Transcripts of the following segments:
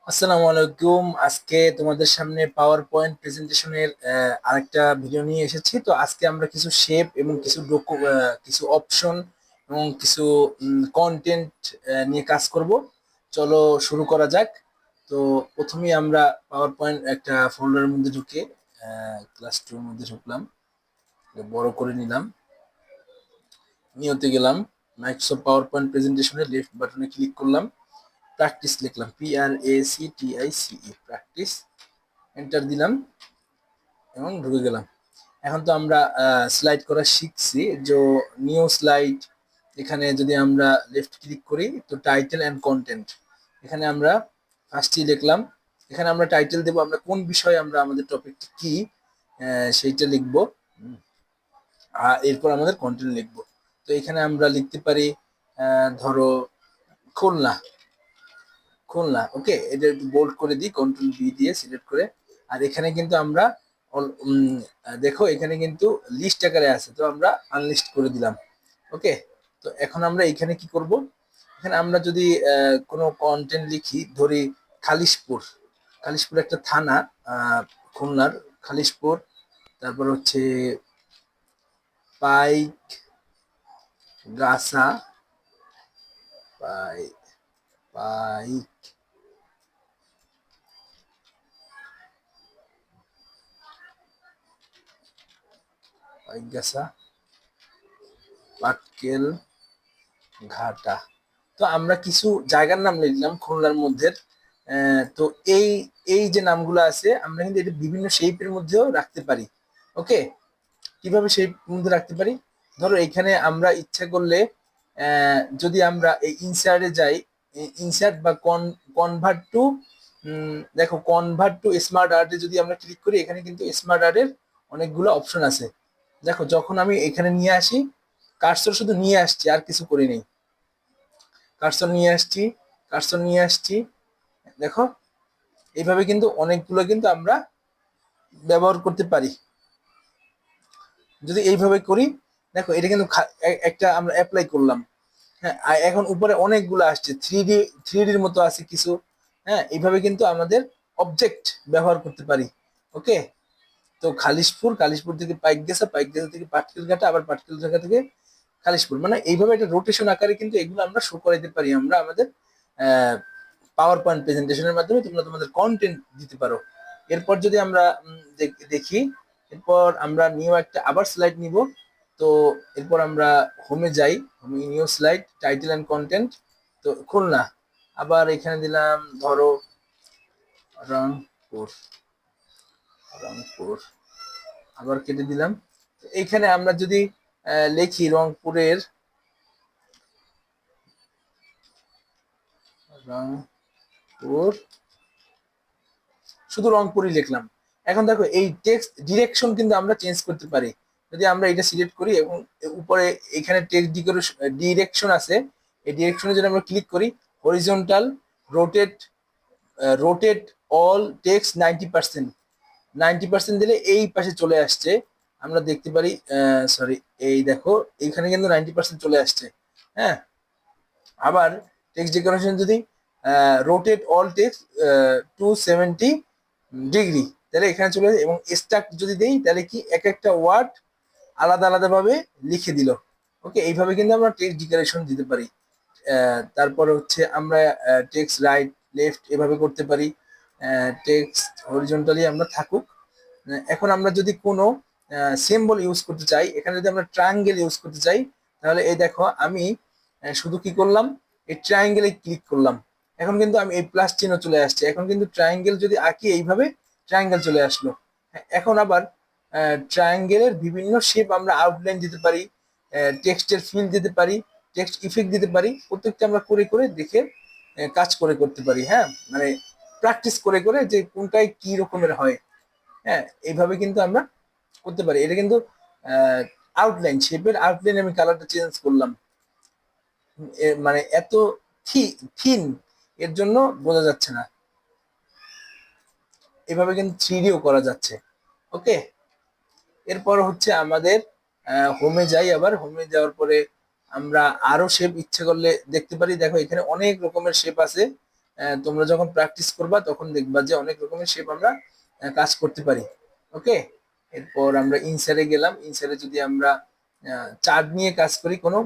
আসসালামু আলাইকুম। আজকে তোমাদের সামনে পাওয়ার পয়েন্ট প্রেজেন্টেশনের আরেকটা ভিডিও নিয়ে এসেছি। তো আজকে আমরা কিছু শেপ এবং কিছু অপশন এবং কিছু কন্টেন্ট নিয়ে কাজ করব। চলো শুরু করা যাক। তো প্রথমেই আমরা পাওয়ার পয়েন্ট একটা ফোল্ডারের মধ্যে ঢুকে ক্লাস 2 এর মধ্যে ঢুকলাম, এটা বড় করে নিলাম, নিউতে গেলাম, মাইক্রোসফট পাওয়ার পয়েন্ট প্রেজেন্টেশনের লেফট বাটনে ক্লিক করলাম, প্র্যাকটিস লিখলাম, PRACTICE প্র্যাকটিস, এন্টার দিলাম এবং ঢুকে গেলাম। এখন তো আমরা স্লাইড করা শিখছি। যে নিউ স্লাইড, এখানে যদি আমরা লেফট ক্লিক করি তো টাইটেল অ্যান্ড কন্টেন্ট, এখানে আমরা ফার্স্টই লিখলাম। এখানে আমরা টাইটেল দেব, আমরা কোন বিষয়ে আমরা আমাদের টপিকটি কি সেইটা লিখব, আর এরপর আমাদের কন্টেন্ট লিখব। তো এখানে আমরা লিখতে পারি ধরো খুলনা। খুলনা, ওকে, এটা একটু বোল্ড করে দিই, কন্ট্রোল বি দিয়ে সিলেক্ট করে। আর এখানে কিন্তু আমরা দেখো এখানে কিন্তু লিস্ট আকারে আছে, তো আমরা আনলিস্ট করে দিলাম। ওকে, তো এখন আমরা এখানে কি করব, এখানে আমরা যদি কোনো কন্টেন্ট লিখি, ধরি খালিশপুর। খালিশপুর একটা থানা, খুলনার খালিশপুর। তারপর হচ্ছে পাইক গাছা, পাই পাইক পাইক গাছা, পাটকেল ঘাটা। তো আমরা কিছু জায়গার নাম লিখলাম খুলনার মধ্যে। তো এই এই যে নামগুলো আছে, আমরা কিন্তু এটা বিভিন্ন শেপের মধ্যেও রাখতে পারি। ওকে, কিভাবে শেপ মধ্যে রাখতে পারি, ধরো এখানে আমরা ইচ্ছা করলে যদি আমরা এই ইনসার্টে যাই, ইনসার্ট বা কনভার্ট টু, দেখো কনভার্ট টু স্মার্ট আর্টে যদি আমরা ক্লিক করি, এখানে কিন্তু স্মার্ট আর্টের অনেকগুলো অপশন আছে। দেখো যখন আমি এখানে নিয়ে আসি, কার্সর শুধু নিয়ে আসছি, আর কিছু করি নেই। কার্সর নিয়ে আসছি, কার্সর নিয়ে আসছি, দেখো এইভাবে কিন্তু অনেকগুলো কিন্তু আমরা ব্যবহার করতে পারি। যদি এইভাবে করি, দেখো এটা কিন্তু একটা আমরা অ্যাপ্লাই করলাম। হ্যাঁ, আর এখন উপরে অনেকগুলো আসছে, থ্রি ডির মতো আছে কিছু। হ্যাঁ, এইভাবে কিন্তু আমাদের অবজেক্ট ব্যবহার করতে পারি। ওকে, তো খালিশপুর, খালিশপুর থেকে পাইক গেছা, পাইক গেছা থেকে পাটকেল ঘাটা, আবার পাটকেল ঘাটা থেকে খালিশপুর, মানে এইভাবে একটা রোটেশন আকারে কিন্তু এগুলো আমরা শো করাইতে পারি আমরা আমাদের পাওয়ার পয়েন্ট প্রেজেন্টেশনের মাধ্যমে। তোমরা তোমাদের কন্টেন্ট দিতে পারো। এরপর যদি আমরা দেখি, এরপর আমরা নিউ একটা আবার স্লাইড নিব। তো এরপর আমরা হোমে যাই, হোমে new slide, title and content. তো খুলনা, আবার এখানে দিলাম ধরো রংপুর, রংপুর, আবার কেটে দিলাম। এইখানে আমরা যদি লিখি রংপুরের, রংপুর, শুধু রংপুরই লিখলাম। এখন দেখো এই টেক্সট ডিরেকশন কিন্তু আমরা চেঞ্জ করতে পারি। যদি আমরা এটা সিলেক্ট করি এবং উপরে এখানে টেক্সট ডিরেকশন আছে, এই ডিরেকশনে যদি আমরা ক্লিক করি, horizontal, rotate, rotate all text 90%, 90% দিলে এই পাশে চলে আসছে, আমরা দেখতে পারি। সরি, এই দেখো এইখানে কিন্তু 90% চলে আসছে। হ্যাঁ, আবার টেক্সট ডেকোরেশন যদি রোটেট অল টেক্সট 270 ডিগ্রি, তাহলে এখানে চলে যায়। এবং স্টাক যদি দেই, তাহলে কি এক একটা ওয়ার্ড আলাদা আলাদা ভাবে লিখে দিল। ওকে, এইভাবে কিন্তু আমরা টেক্সট ডেকোরেশন দিতে পারি। তারপরে হচ্ছে আমরা টেক্সট রাইট লেফট এভাবে করতে পারি। টেক্সট হরিজন্টালি আমরা থাকুক। এখন আমরা যদি কোনো সিম্বল ইউজ করতে চাই, এখানে যদি আমরা ট্রায়াঙ্গেল ইউজ করতে চাই, তাহলে এই দেখো আমি শুধু কি করলাম, এই ট্রায়াঙ্গেলে ক্লিক করলাম। এখন কিন্তু আমি এই প্লাস চিহ্ন চলে আসছে, এখন কিন্তু ট্রায়াঙ্গেল যদি আঁকি এইভাবে ট্রায়াঙ্গেল চলে আসলো। এখন আবার ট্রায়াঙ্গেলের বিভিন্ন শেপ আমরা আউটলাইন দিতে পারি, টেক্সটের ফিল দিতে পারি, টেক্সট ইফেক্ট দিতে পারি। প্রত্যেকটা আমরা করে করে দেখে কাজ করে করতে পারি। হ্যাঁ, মানে প্র্যাকটিস করে করে যে কোনটায় কি রকমের হয়। হ্যাঁ, এইভাবে কিন্তু আমরা করতে পারি। এটা কিন্তু আউটলাইন, শেপের আউটলাইন আমি কালারটা চেঞ্জ করলাম, মানে এত থিন, এর জন্য বোঝা যাচ্ছে না। এভাবে কিন্তু থ্রিডিও করা যাচ্ছে। ওকে, এরপর হচ্ছে আমাদের হোমে যাই। আবার হোমে যাওয়ার পরে আমরা আরো শেপ ইচ্ছে করলে দেখতে পারি। দেখো এখানে অনেক রকমের শেপ আছে, তোমরা যখন প্র্যাকটিস করবা তখন দেখবা যে অনেক রকমের শেপ আমরা কাজ করতে পারি। ওকে, এরপর আমরা ইনসারে গেলাম। ইনসারে যদি আমরা চার্ট নিয়ে কাজ করি, কোনো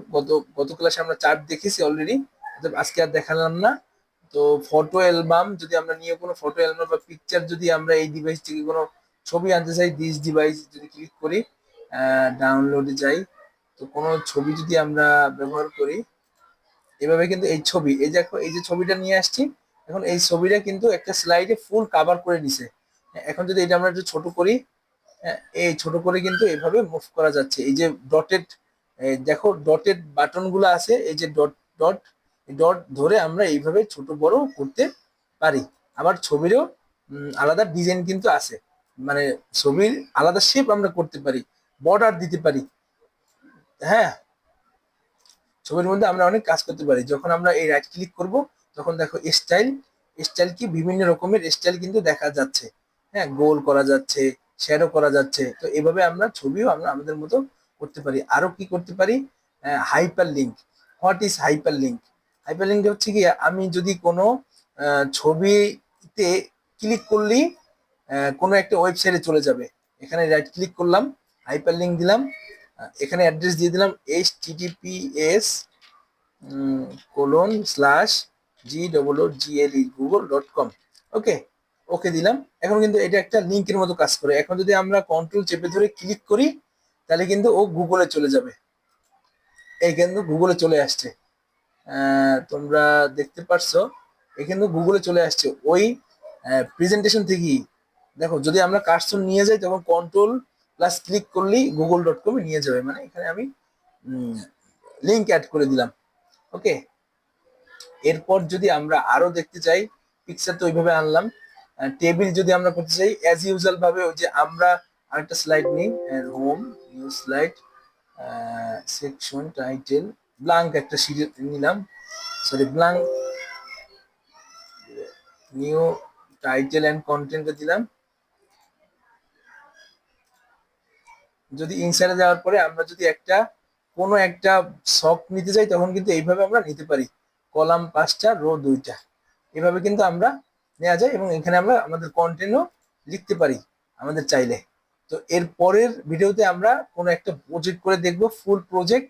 গত ক্লাসে আমরা চার্ট দেখেছি অলরেডি, আজকে আর দেখালাম না। তো ফটো অ্যালবাম যদি আমরা নিয়ে কোনো ফটো অ্যালবাম বা পিকচার যদি আমরা এই ডিভাইস থেকে কোনো ছবি আনতে চাই, দিস ডিভাইস যদি ক্লিক করি, ডাউনলোডে যাই, তো কোনো ছবি যদি আমরা ব্যবহার করি, এভাবে কিন্তু এই ছবি, এই দেখো এই যে ছবিটা নিয়ে আসছি, এখন এই ছবিটা কিন্তু একটা স্লাইডে ফুল কাভার করে নিছে। এখন যদি এটা আমরা একটু ছোট করি, এই ছোট করে কিন্তু এভাবে মুভ করা যাচ্ছে। এই যে ডটেড, দেখো ডটেড বাটন গুলো আছে, এই যে ডট ডট ডট ধরে আমরা এইভাবে ছোট বড় করতে পারি। আবার ছবিরও আলাদা ডিজাইন কিন্তু আছে, মানে ছবির আলাদা শেপ আমরা করতে পারি, বর্ডার দিতে পারি। হ্যাঁ, ছবির মধ্যে আমরা অনেক কাজ করতে পারি। যখন আমরা এই রাইট ক্লিক করব, তখন দেখো স্টাইল, স্টাইল কি বিভিন্ন রকমের স্টাইল কিন্তু দেখা যাচ্ছে। হ্যাঁ, গোল করা যাচ্ছে, শ্যাডো করা যাচ্ছে। তো এভাবে আমরা ছবিও আমরা আমাদের মতো করতে পারি। আরো কি করতে পারি, hyper link. What is hyper link? Hyper link হচ্ছে কি, আমি যদি কোনো ছবিতে ক্লিক করলেই কোনো একটা ওয়েবসাইটে চলে যাবে। এখানে রাইট ক্লিক করলাম, হাইপার লিঙ্ক দিলাম, এখানে অ্যাড্রেস দিয়ে দিলাম https://g.google.com। ওকে, ওকে দিলাম। এখন কিন্তু এটা একটা লিঙ্কের মতো কাজ করে। এখন যদি আমরা কন্ট্রোল চেপে ধরে ক্লিক করি, তাহলে কিন্তু ও গুগলে চলে যাবে। এই কিন্তু গুগলে চলে আসছে, তোমরা দেখতে পারছো, এ কিন্তু গুগলে চলে আসছে ওই প্রেজেন্টেশন থেকেই। দেখো যদি আমরা কার্সর নিয়ে যাই, তখন কন্ট্রোল প্লাস ক্লিক করলেই google.com এ নিয়ে যাবে। মানে এখানে আমি লিঙ্ক অ্যাড করে দিলাম। ওকে, এরপর যদি আমরা আরো দেখতে চাই, পিকচার তো ওইভাবে আনলাম। টেবিল যদি আমরা করতে চাই, অ্যাজ ইউজুয়াল ভাবে ওই যে আমরা আরেকটা স্লাইড নিই, home, new slide, section, title, blank একটা সিরিজ নিলাম, sorry blank, new title and content দিলাম। যদি ইনসাইডে যাওয়ার পরে আমরা যদি কোনো একটা শখ নিতে চাই, তখন কিন্তু এইভাবে আমরা নিতে পারি, কলাম 5টা, রো 2টা, এভাবে কিন্তু আমরা নেওয়া যায়। এবং এখানে আমরা আমাদের কন্টেন্টও লিখতে পারি আমাদের চাইলে। তো এর পরের ভিডিওতে আমরা কোনো একটা প্রজেক্ট করে দেখব, ফুল প্রজেক্ট,